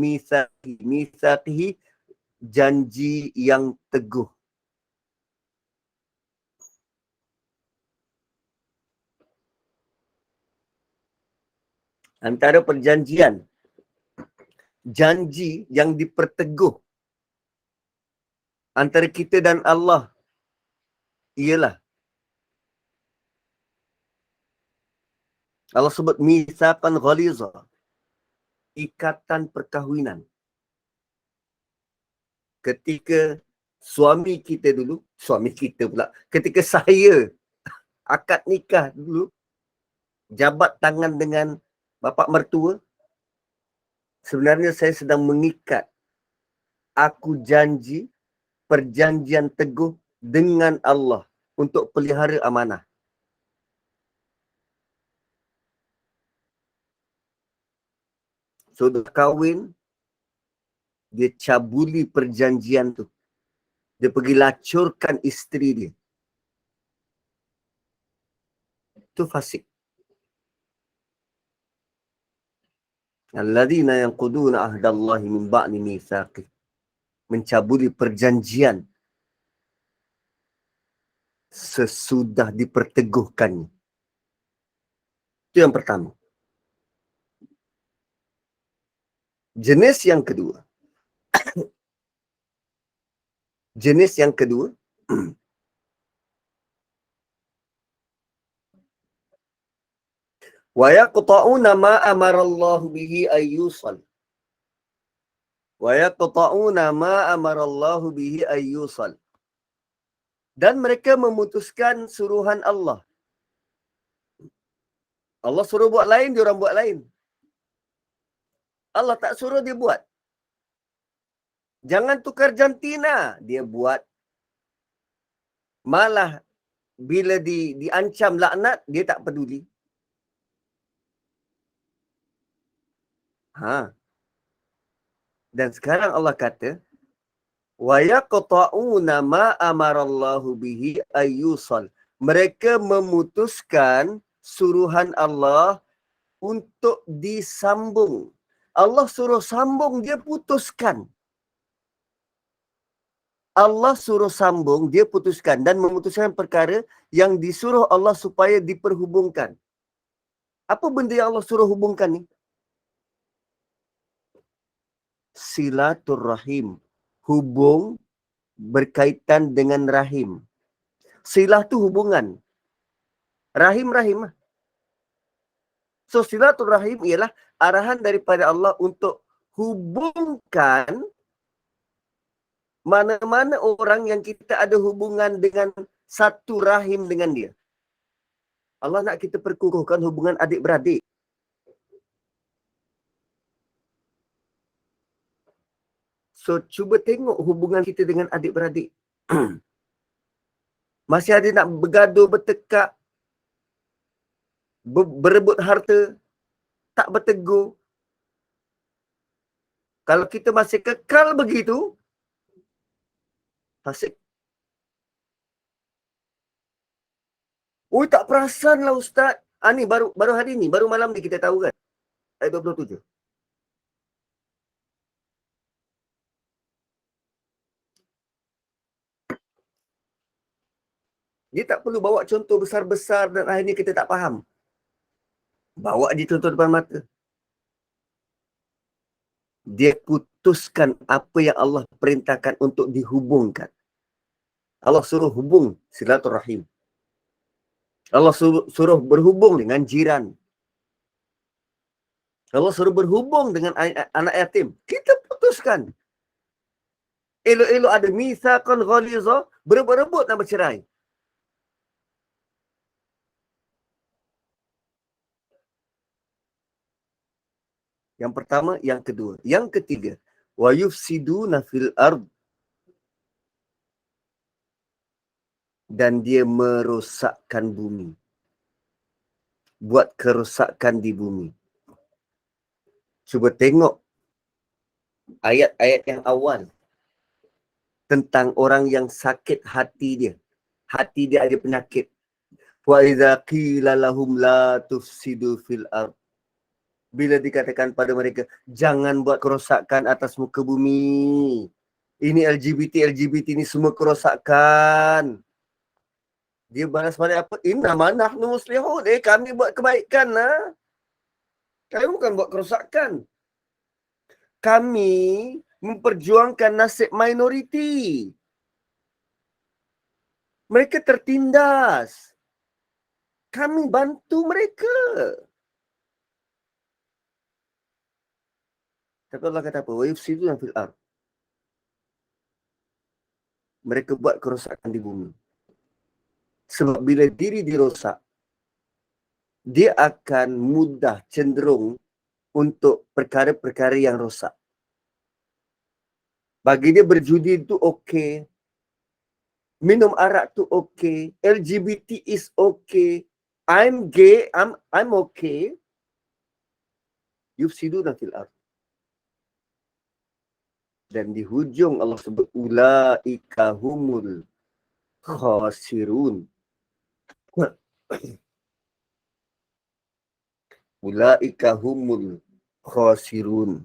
misaqihi, janji yang teguh. Antara perjanjian, janji yang diperteguh antara kita dan Allah ialah, Allah sebut mitsaqan ghaliza, ikatan perkahwinan. Ketika ketika saya akad nikah dulu, jabat tangan dengan bapa mertua, sebenarnya saya sedang mengikat, aku janji, perjanjian teguh dengan Allah untuk pelihara amanah. So, dia kahwin, dia cabuli perjanjian tu. Dia pergi lacurkan isteri dia. Itu fasik. Alladzina yanquduna ahdallahi min ba'di mitsaqih. Mencabuli perjanjian sesudah diperteguhkannya. Itu yang pertama. Jenis yang kedua. Jenis yang kedua. Wa yaqta'una ma amarallahu bihi ayyusal. Wa yaqta'una ma amarallahu bihi ayyusal. Dan mereka memutuskan suruhan Allah. Allah suruh buat lain, dia orang buat lain. Allah tak suruh dia buat. Jangan tukar jantina, dia buat. Malah bila diancam laknat, dia tak peduli. Dan sekarang Allah kata, wa yaqta'una ma amarallahu bihi ayyusal. Mereka memutuskan suruhan Allah untuk disambung. Allah suruh sambung, dia putuskan. Allah suruh sambung, dia putuskan dan memutuskan perkara yang disuruh Allah supaya diperhubungkan. Apa benda yang Allah suruh hubungkan ni? Silaturrahim. Hubung berkaitan dengan rahim. Silah tu hubungan. Rahim. So silaturrahim ialah arahan daripada Allah untuk hubungkan mana-mana orang yang kita ada hubungan dengan satu rahim dengan dia. Allah nak kita perkukuhkan hubungan adik-beradik. So, cuba tengok hubungan kita dengan adik-beradik. Masih ada nak bergaduh, bertekak, berebut harta, tak bertegur. Kalau kita masih kekal begitu, asyik. Oh, tak perasan lah Ustaz. Ni baru hari ni, baru malam ni kita tahu kan. Ayat 27. Dia tak perlu bawa contoh besar-besar dan akhirnya kita tak faham. Bawa dia contoh depan mata. Dia putuskan apa yang Allah perintahkan untuk dihubungkan. Allah suruh hubung silaturahim. Allah suruh berhubung dengan jiran. Allah suruh berhubung dengan anak yatim. Kita putuskan. Elok-elok ada mitsaqan ghaliza, berebut-rebut nak bercerai. Yang pertama, yang kedua. Yang ketiga, wa yufsiduna fil ard. Dan dia merosakkan bumi. Buat kerosakan di bumi. Cuba tengok ayat-ayat yang awal tentang orang yang sakit hati dia. Hati dia ada penyakit. Wa idza qila lahum la tufsidu fil ard. Bila dikatakan pada mereka, jangan buat kerosakan atas muka bumi. Ini LGBT ni semua kerosakan. Dia balas balik apa? Inna nahnu muslihun. Kami buat kebaikan lah. Kami bukan buat kerosakan. Kami memperjuangkan nasib minoriti. Mereka tertindas. Kami bantu mereka. Tapi Allah kata apa? Wa yufsiduna fil ard. Mereka buat kerosakan di bumi. Sebab bila diri dirosak, dia akan mudah cenderung untuk perkara-perkara yang rosak. Bagi dia berjudi itu okey. Minum arak tu okey. LGBT is okey. I'm gay, I'm okay. Yufsiduna fil ard. Dan di hujung Allah sebut ulaika humul khasirun. Ulaika humul khasirun.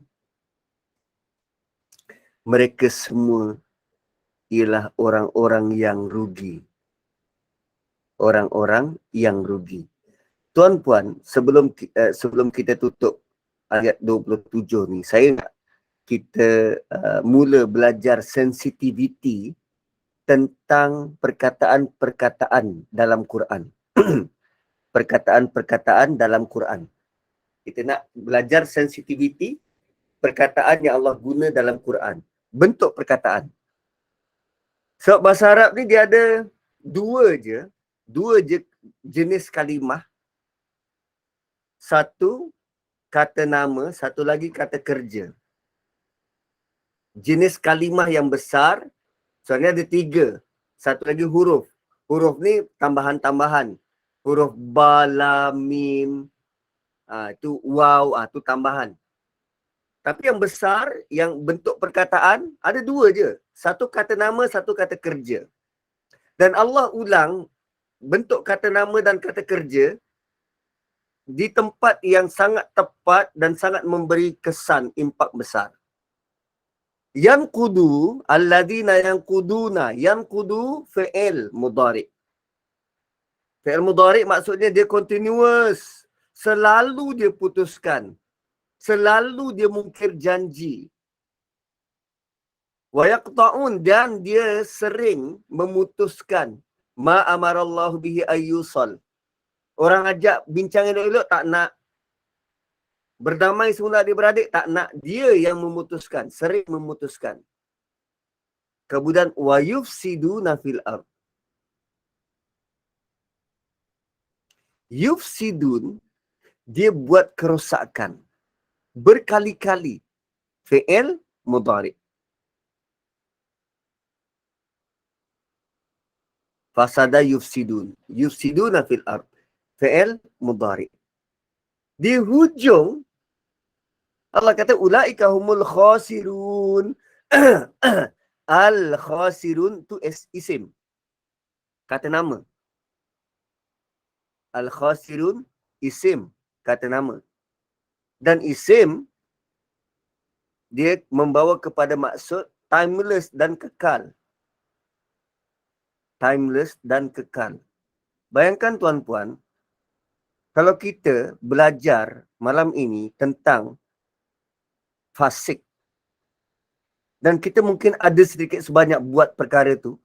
Mereka semua ialah orang-orang yang rugi. Orang-orang yang rugi. Tuan-puan, sebelum kita tutup ayat 27 ni, saya nak kita mula belajar sensitiviti tentang perkataan-perkataan dalam Quran. Perkataan-perkataan dalam Quran. Kita nak belajar sensitiviti perkataan yang Allah guna dalam Quran. Bentuk perkataan. Sebab bahasa Arab ni dia ada dua je jenis kalimah. Satu kata nama, satu lagi kata kerja. Jenis kalimah yang besar, soalnya ada tiga. Satu lagi huruf. Huruf ni tambahan-tambahan. Huruf ba, lam, mim, itu waw, itu tambahan. Tapi yang besar, yang bentuk perkataan, ada dua je. Satu kata nama, satu kata kerja. Dan Allah ulang bentuk kata nama dan kata kerja di tempat yang sangat tepat dan sangat memberi kesan impak besar. Yanqudu, alladhina yanquduna. Yanqudu fi'il mudhari'. Fi'il mudhari' maksudnya dia continuous. Selalu dia putuskan. Selalu dia mungkir janji. Wa yaqta'un, dan dia sering memutuskan. Ma amarallahu bihi ayyusal. Orang ajak bincang elok-elok tak nak. Berdamai semula adik-beradik tak nak. Dia yang memutuskan, sering memutuskan. Kemudian wa yufsiduna fil ard. Yufsidun, dia buat kerosakan berkali-kali. Fi'il mudhari'. Fasada yufsidun. Yufsiduna fil ard. Fi'il mudhari'. Di hujung Allah kata ulaika humul khasirun. Al khasirun tu isim. Kata nama. Al khasirun isim, kata nama. Dan isim dia membawa kepada maksud timeless dan kekal. Timeless dan kekal. Bayangkan tuan-puan, kalau kita belajar malam ini tentang fasik, dan kita mungkin ada sedikit sebanyak buat perkara tu,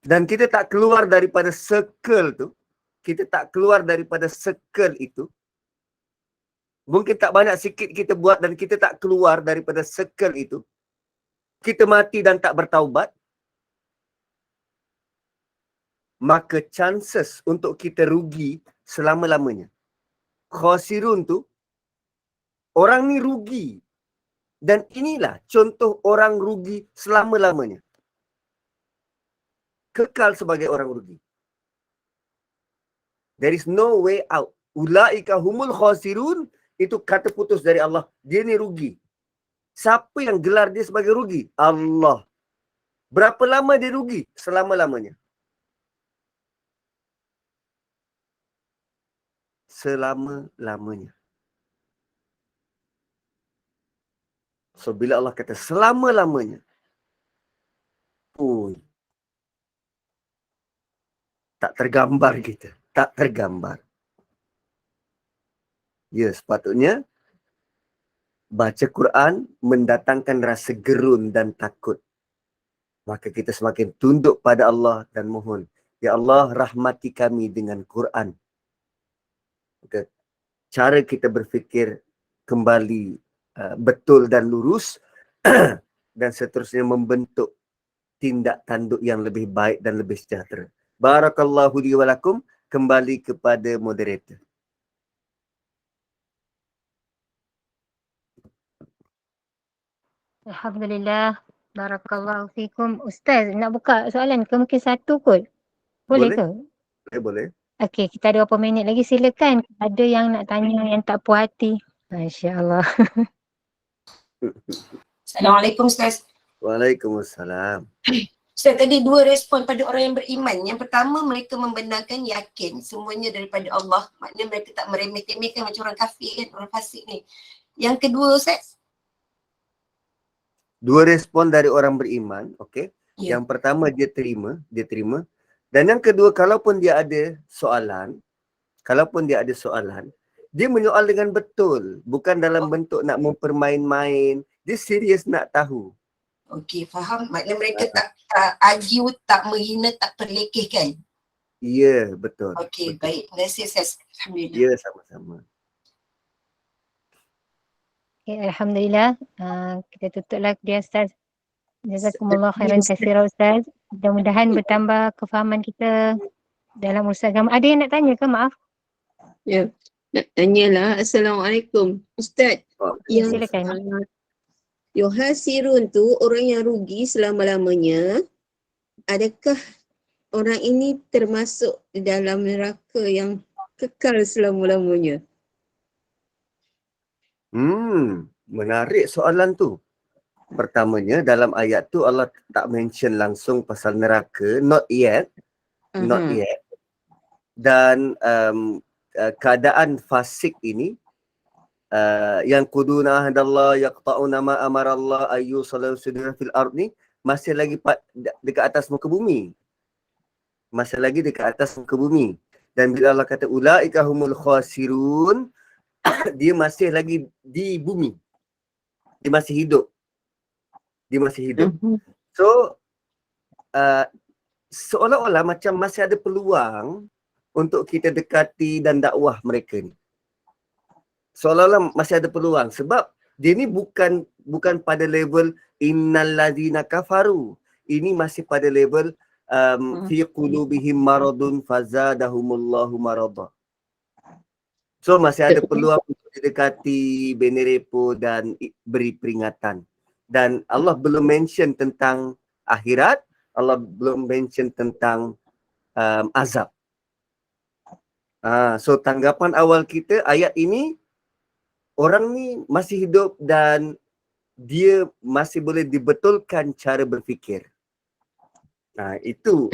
dan kita tak keluar daripada circle tu, kita tak keluar daripada circle itu, mungkin tak banyak sikit kita buat dan kita tak keluar daripada circle itu, kita mati dan tak bertaubat, maka chances untuk kita rugi selama-lamanya. Khasirun tu, orang ni rugi. Dan inilah contoh orang rugi selama-lamanya. Kekal sebagai orang rugi. There is no way out. Ulaika humul khasirun, itu kata putus dari Allah. Dia ni rugi. Siapa yang gelar dia sebagai rugi? Allah. Berapa lama dia rugi? Selama-lamanya. Selama-lamanya. So, bila Allah kata selama-lamanya, tak tergambar kita. Tak tergambar. Ya, sepatutnya baca Quran mendatangkan rasa gerun dan takut. Maka kita semakin tunduk pada Allah dan mohon, ya Allah, rahmati kami dengan Quran. Maka cara kita berfikir kembali betul dan lurus dan seterusnya membentuk tindak tanduk yang lebih baik dan lebih sejahtera. Barakallahu li wa lakum. Kembali kepada moderator. Alhamdulillah. Barakallahu fikum. Ustaz, nak buka soalan ke mungkin satu kot? Boleh ke? Boleh. Okey, kita ada berapa minit lagi, silakan. Ada yang nak tanya yang tak puas hati. Masya Allah. Assalamualaikum Ustaz. Waalaikumsalam. Ustaz, tadi dua respon pada orang yang beriman. Yang pertama, mereka membenarkan, yakin semuanya daripada Allah. Maknanya mereka tak meremeh-temehkan macam orang kafir kan, orang fasik ni. Yang kedua Ustaz? Dua respon dari orang beriman, okey. Ya. Yang pertama dia terima. Dan yang kedua, kalaupun dia ada soalan, dia menyoal dengan betul, bukan dalam bentuk nak mempermain-main. Dia serius nak tahu. Okey, faham. Maknanya mereka tak argue, tak menghina, tak perlekehkan. Ya, betul. Okey, betul. baik. Terima kasih Ustaz. Alhamdulillah. Ya, sama-sama. Okay, Alhamdulillah. Kita tutuplah dia Ustaz. Jazakumullah khairan katsira Ustaz. Mudah-mudahan bertambah kefahaman kita dalam urusan agama. Ada yang nak tanya ke? Maaf. Ya, nak tanyalah. Assalamualaikum. Ustaz, Ya, yang silakan. yuhasirun tu orang yang rugi selama-lamanya, adakah orang ini termasuk di dalam neraka yang kekal selama-lamanya? Menarik soalan tu. Pertamanya dalam ayat tu Allah tak mention langsung pasal neraka, not yet. Dan keadaan fasik ini yang quduna ahdallah yaqta'una ma amarallah ayyu salahu sudura fil ard ni masih lagi dekat atas muka bumi. Dan bila Allah kata ulaika humul khasirun, dia masih lagi di bumi. Dia masih hidup. So seolah-olah macam masih ada peluang untuk kita dekati dan dakwah mereka ni. Seolah-olah masih ada peluang sebab dia ni bukan pada level innal ladzina kafaru. Ini masih pada level fi qulubihim maradun fazadahumullahu marada. So masih ada peluang untuk didekati, benerepo dan beri peringatan. Dan Allah belum mention tentang akhirat, Allah belum mention tentang azab. So tanggapan awal kita ayat ini, orang ni masih hidup dan dia masih boleh dibetulkan cara berfikir. Itu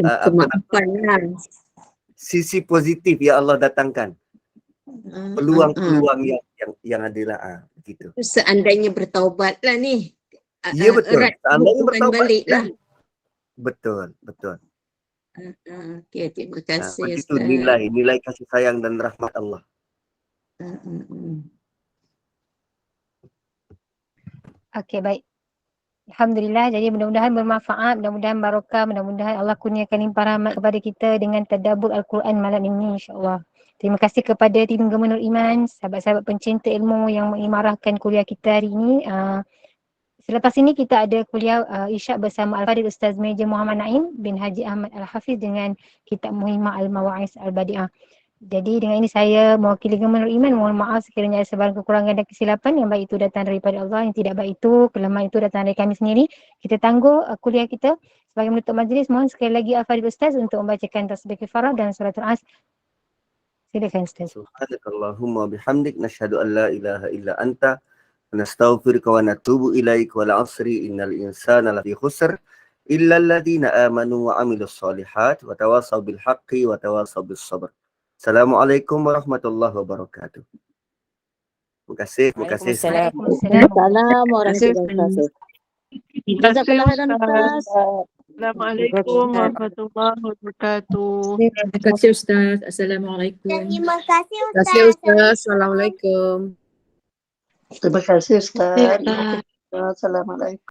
sisi positif yang Allah datangkan. Peluang-peluang yang adalah begitu. Seandainya bertaubat lah ni. Ya betul. Seandainya bertaubat balik lah. Betul. Okey, terima kasih Begitu Ustaz. nilai kasih sayang dan rahmat Allah. Okey, baik. Alhamdulillah. Jadi mudah-mudahan bermanfaat, mudah-mudahan barakah, mudah-mudahan Allah kurniakan limpah rahmat kepada kita dengan tadabbur Al-Quran malam ini insya-Allah. Terima kasih kepada tim Gema Nur Iman, sahabat-sahabat pencinta ilmu yang mengimarahkan kuliah kita hari ini. Selepas ini kita ada kuliah Isyak bersama Al-Fadhil Ustaz Meja Muhammad Naim bin Haji Ahmad Al-Hafiz dengan kitab Muhimmah Al-Mawa'iz Al-Badi'ah. Jadi dengan ini saya mewakili Gema Nur Iman, mohon maaf sekiranya ada sebarang kekurangan dan kesilapan, yang baik itu datang daripada Allah, yang tidak baik itu, kelemahan itu datang dari kami sendiri. Kita tangguh kuliah kita. Sebagai menutup majlis, mohon sekali lagi Al-Fadhil Ustaz untuk membacakan tasbih kifarah dan suratul As. Silakan Ustaz. Subhanakallahumma bihamdik nashhadu an la ilaha illa anta nastaghfiruka wa natubu ilaik wal 'asri innal insana lafi khusr illa alladhina amanu wa 'amilus solihat wa tawasaw bil haqqi wa tawasaw bis sabr. Assalamualaikum warahmatullahi wabarakatuh. Terima kasih. Waalaikumsalam warahmatullahi wabarakatuh. Jazakallah khairan Ustaz. Assalamualaikum warahmatullahi wabarakatuh. Terima kasih Ustaz. Assalamualaikum. Terima kasih Terima kasih Ustaz. Assalamualaikum. Terima kasih Ustaz. Ustaz. Assalamualaikum.